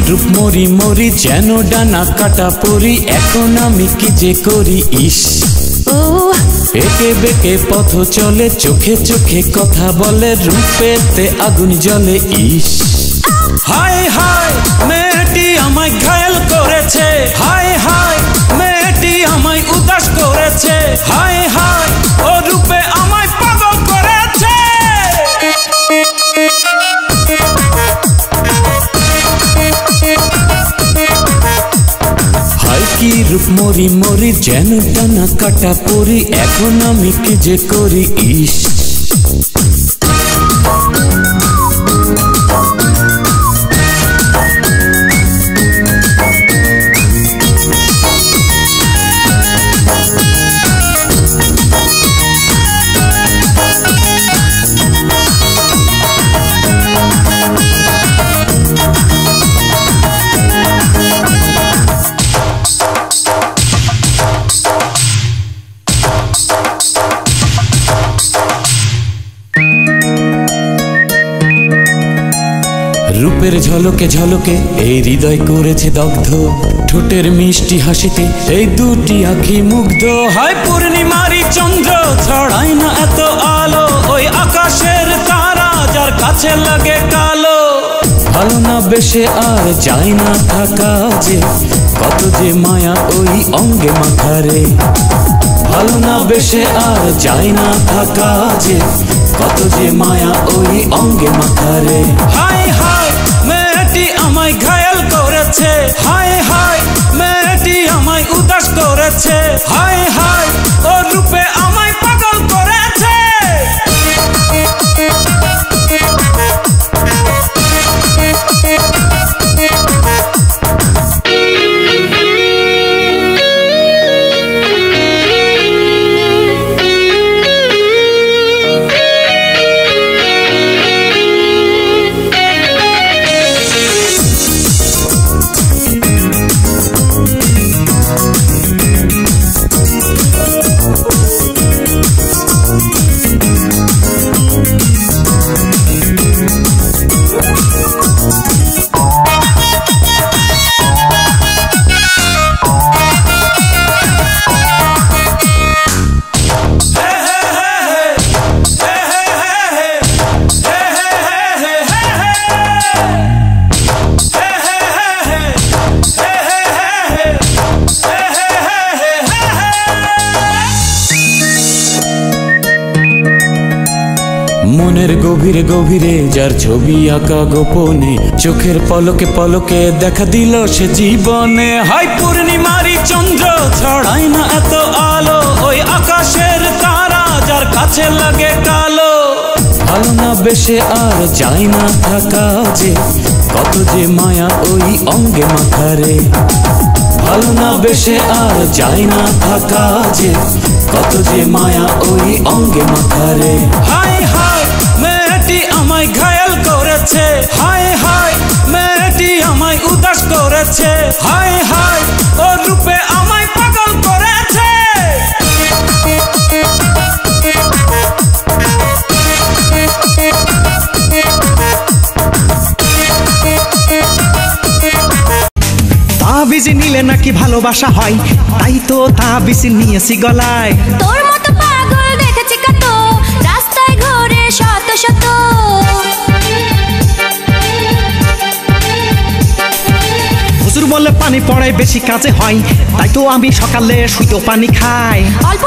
রূপ মরি মরি যেন ডানা কাটা পরি এখন আমি কি যে করি ইস একে বেকে পথ চলে চোখে চোখে কথা বলে রূপেতে আগুন জ্বলে ইস হায় হায় মেয়েটি আমায় ঘায়েল করেছে হায় হায় মেয়েটি আমায় উদাস করেছে হায় হায় ও রূপে আমায় পাগল করেছে হায় কি রূপ মরি মরি যেন টানা কাটা পরি এখন আমি কি যে করি ইস রূপের ঝলকে ঝলকে এই হৃদয় করেছে দগ্ধ ঠোঁটের মিষ্টি হাসিতে এই দুটি আঁখি মুগ্ধ হয় পূর্ণিমারি চন্দ্র ছড়ায় না এত আলো ওই আকাশের তারা যার কাছে লাগে কালো ভালো না বেশে আর যায় না থাকা যে কত যে মায়া ওই অঙ্গে মাখারে ভালো না বেশে আর যায় না থাকা যে কত যে মায়া ওই অঙ্গে মাখারে হায় হায় মেয়েটি আমায় ঘায়েল করেছে হায় হায় মেয়েটি আমায় উদাস করেছে হায় হায় ও রূপে আমায় পাগল করেছে মনের গভীরে গভীরে যার ছবি আঁকা গোপনে চোখের পলকে পলকে দেখা দিল সে জীবনে হাই পূর্ণিমারি চন্দ্র ছড়ায় না এত আলো ওই আকাশের তারা যার কাছে লাগে কালো ভালো না বেশে আর যায় না থাকা যে কত যে মায়া ওই অঙ্গে মাখারে ভালো না বেশে আর যায় না থাকা যে কত যে মায়া ওই অঙ্গে মাখারে হায় হায় মেয়েটি আমায় ঘায়েল করেছে হায় হায় মেয়েটি আমায় উদাস করেছে হায় হায় ও রূপে আমায় পাগল করেছে তাবিজ নিলে নাকি ভালোবাসা হয় তাই তো তাবিজ নিয়েছি গলায় তোর মতো পাগল দেখেছি কত রাস্তায় ঘুরে শত শত হুজুর বলে পানি পড়ায় বেশি কাজে হয় তাই তো আমি সকালে শুধু পানি খাই অল্প